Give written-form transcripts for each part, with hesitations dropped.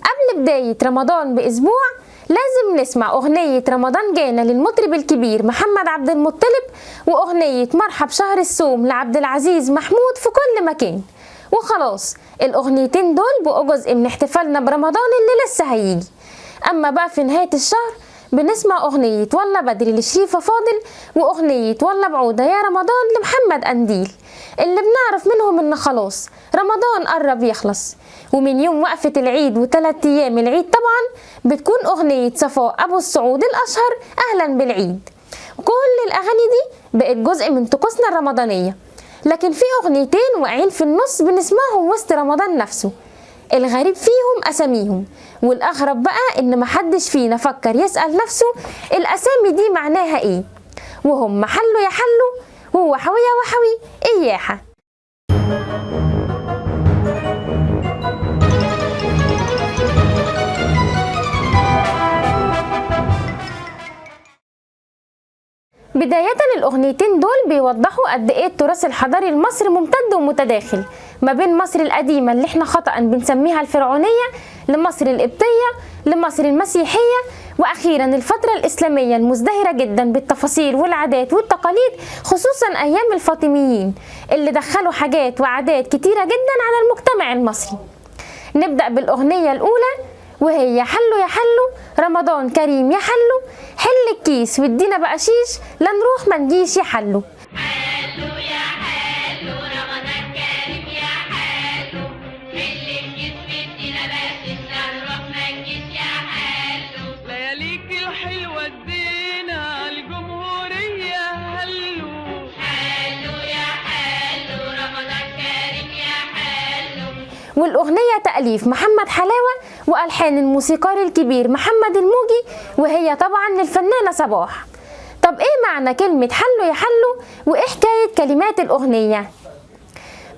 قبل بداية رمضان بأسبوع لازم نسمع أغنية رمضان جانا للمطرب الكبير محمد عبد المطلب، وأغنية مرحب شهر الصوم لعبد العزيز محمود في كل مكان. وخلاص الأغنيتين دول بقوا جزء من احتفالنا برمضان اللي لسه هيجي. أما بقى في نهاية الشهر بنسمع أغنية والله بدري لشريفة فاضل، وأغنية والله بعودة يا رمضان لمحمد قنديل، اللي بنعرف منهم إن خلاص رمضان قرب يخلص. ومن يوم وقفة العيد و3 أيام العيد طبعا بتكون أغنية صفاء أبو السعود الأشهر أهلا بالعيد. كل الأغاني دي بقت جزء من طقوسنا الرمضانية، لكن في أغنيتين واقعين في النص بنسمعهم وسط رمضان نفسه. الغريب فيهم أساميهم، والأغرب بقى إن محدش فينا فكر يسأل نفسه الأسامي دي معناها إيه. وهم حلو يا حلو، ووحوي يا وحوي إياحة. بداية الأغنيتين دول بيوضحوا قد إيه التراث الحضاري المصري ممتد ومتداخل ما بين مصر القديمة اللي احنا خطأ بنسميها الفرعونية، لمصر القبطية، لمصر المسيحية، وأخيرا الفترة الإسلامية المزدهرة جدا بالتفاصيل والعادات والتقاليد، خصوصا أيام الفاطميين اللي دخلوا حاجات وعادات كتيرة جدا على المجتمع المصري. نبدأ بالأغنية الأولى وهي حلو يا حلو رمضان كريم يا حلو، حل الكيس وادينا بقشيش لا نروح ما نجيش يا حلو. حلو يا حلو رمضان كريم يا حلو، حل الكيس وادينا بقشيش لا نروح ما نجيش يا حلو. لياليك الحلوة ادينا الجمهورية هلو. حلو يا حلو رمضان كريم يا حلو. والأغنية تأليف محمد حلاوة وألحان الموسيقار الكبير محمد الموجي، وهي طبعا للفنانة صباح. طب إيه معنى كلمة حلو يا حلو، وإيه حكاية كلمات الأغنية؟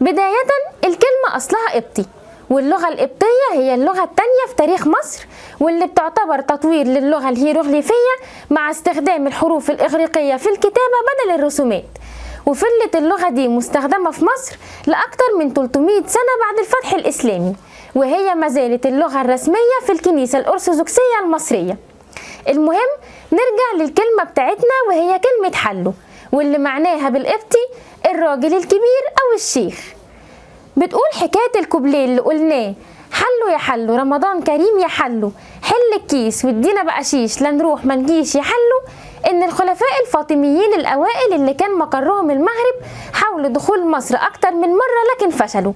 بداية الكلمة أصلها قبطي، واللغة القبطية هي اللغة التانية في تاريخ مصر، واللي بتعتبر تطوير للغة الهيروغليفية مع استخدام الحروف الإغريقية في الكتابة بدل الرسومات. وفضلت اللغة دي مستخدمة في مصر لأكثر من 300 سنة بعد الفتح الإسلامي، وهي ما زالت اللغة الرسمية في الكنيسة الأرثوذكسية المصرية. المهم نرجع للكلمة بتاعتنا وهي كلمة حلو، واللي معناها بالقبطي الراجل الكبير أو الشيخ. بتقول حكاية الكوبليه اللي قلناه حلو يا حلو رمضان كريم يا حلو، حل الكيس وادينا بقشيش لا نروح ما نجيش يا حلو، إن الخلفاء الفاطميين الأوائل اللي كان مقرهم المغرب حاولوا دخول مصر أكتر من مرة لكن فشلوا،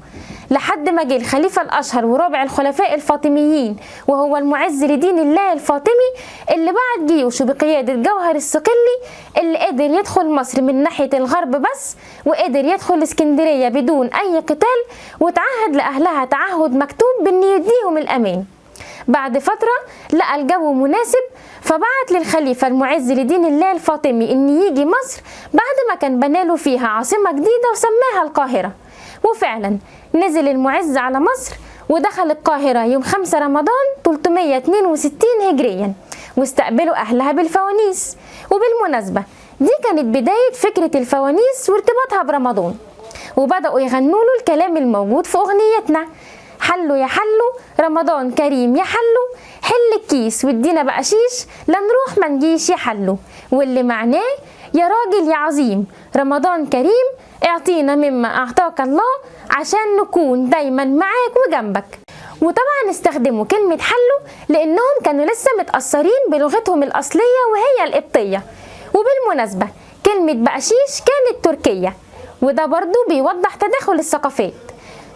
لحد ما جه الخليفة الأشهر ورابع الخلفاء الفاطميين وهو المعز لدين الله الفاطمي، اللي بعت جيوشه بقيادة جوهر الصقلي، اللي قدر يدخل مصر من ناحية الغرب بس، وقدر يدخل اسكندرية بدون أي قتال، وتعهد لأهلها تعهد مكتوب بأن يديهم الأمان. بعد فترة لقى الجو مناسب فبعت للخليفة المعز لدين الله الفاطمي ان يجي مصر بعد ما كان بناله فيها عاصمة جديدة وسماها القاهرة. وفعلا نزل المعز على مصر ودخل القاهرة يوم 5 رمضان 362 هجريا، واستقبلوا أهلها بالفوانيس. وبالمناسبة دي كانت بداية فكرة الفوانيس وارتباطها برمضان، وبدأوا يغنوا له الكلام الموجود في أغنيتنا حلو يا حلو رمضان كريم يا حلو، حل الكيس وادينا بقشيش لا نروح ما نجيش يا حلو، واللي معناه يا راجل يا عظيم رمضان كريم اعطينا مما اعطاك الله عشان نكون دايما معاك وجنبك. وطبعا استخدموا كلمة حلو لانهم كانوا لسه متأثرين بلغتهم الأصلية وهي القبطية. وبالمناسبة كلمة بقشيش كانت تركية، وده برضو بيوضح تداخل الثقافات.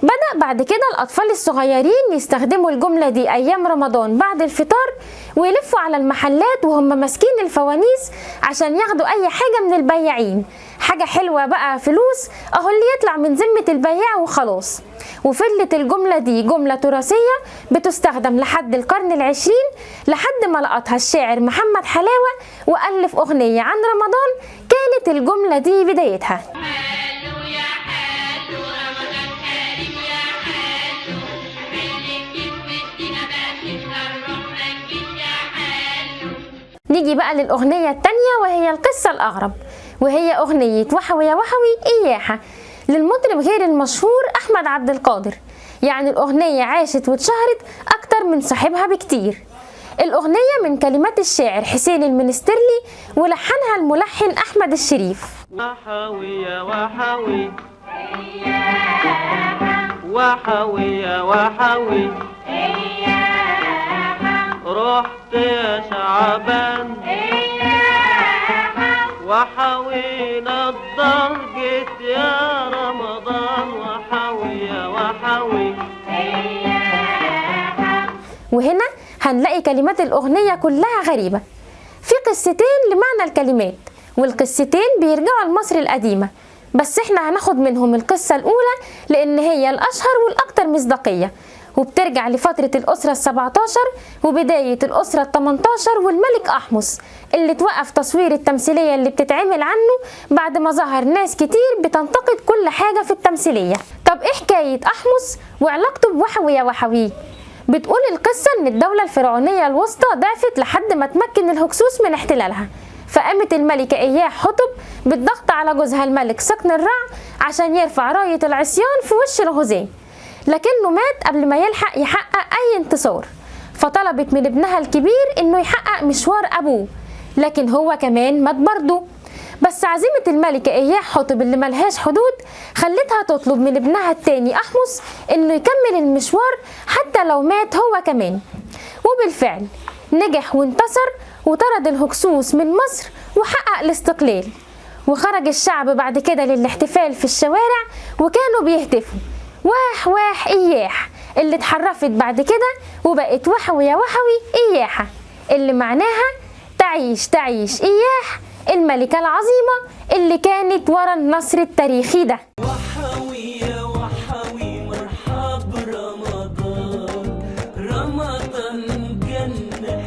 بدأ بعد كده الأطفال الصغيرين يستخدموا الجملة دي أيام رمضان بعد الفطار، ويلفوا على المحلات وهم ماسكين الفوانيس عشان ياخدوا أي حاجة من البياعين، حاجة حلوة بقى فلوس أهو اللي يطلع من ذمة البياع وخلاص. وفضلت الجملة دي جملة تراثية بتستخدم لحد القرن العشرين، لحد ما لقطها الشاعر محمد حلاوة وألف أغنية عن رمضان كانت الجملة دي بدايتها. نيجي بقى للأغنية التانية وهي القصة الأغرب، وهي أغنية وحوي يا وحوي إياحة للمطرب غير المشهور أحمد عبد القادر. يعني الأغنية عاشت واتشهرت أكتر أكتر من صاحبها بكتير. الأغنية من كلمات الشاعر حسين المنسترلي ولحنها الملحن أحمد الشريف. وحوي يا وحوي وحوي يا وحوي رحت يا شعبان وحوينا الدار جيت يا رمضان وحوي يا وحوي. وهنا هنلاقي كلمات الأغنية كلها غريبة، في قصتين لمعنى الكلمات، والقصتين بيرجعوا لمصر القديمة، بس احنا هناخد منهم القصة الأولى لأن هي الأشهر والأكثر مصداقية، وبترجع لفترة الأسرة ال17 وبداية الأسرة ال18 والملك أحمس اللي توقف تصوير التمثيلية اللي بتتعمل عنه بعد ما ظهر ناس كتير بتنتقد كل حاجة في التمثيلية. طب ايه حكاية أحمس وعلاقته بوحوي يا وحوي؟ بتقول القصة إن الدولة الفرعونية الوسطى ضعفت لحد ما تمكن الهكسوس من احتلالها، فقامت الملكة إياح حتب بالضغط على جوزها الملك سقن الرع عشان يرفع راية العصيان في وش الغزاة، لكنه مات قبل ما يلحق يحقق أي انتصار، فطلبت من ابنها الكبير إنه يحقق مشوار أبوه، لكن هو كمان مات برضه. بس عزيمة الملكة إياح حتب اللي ملهاش حدود خلتها تطلب من ابنها التاني أحمس إنه يكمل المشوار حتى لو مات هو كمان، وبالفعل نجح وانتصر وطرد الهكسوس من مصر وحقق الاستقلال. وخرج الشعب بعد كده للاحتفال في الشوارع وكانوا بيهتفوا واح واح إياح، اللي اتحرفت بعد كده وبقت وحوي يا وحوي إياحة، اللي معناها تعيش تعيش إياح الملكة العظيمة اللي كانت ورا النصر التاريخي ده. وحوي يا وحوي مرحب رمضان، رمضان جنة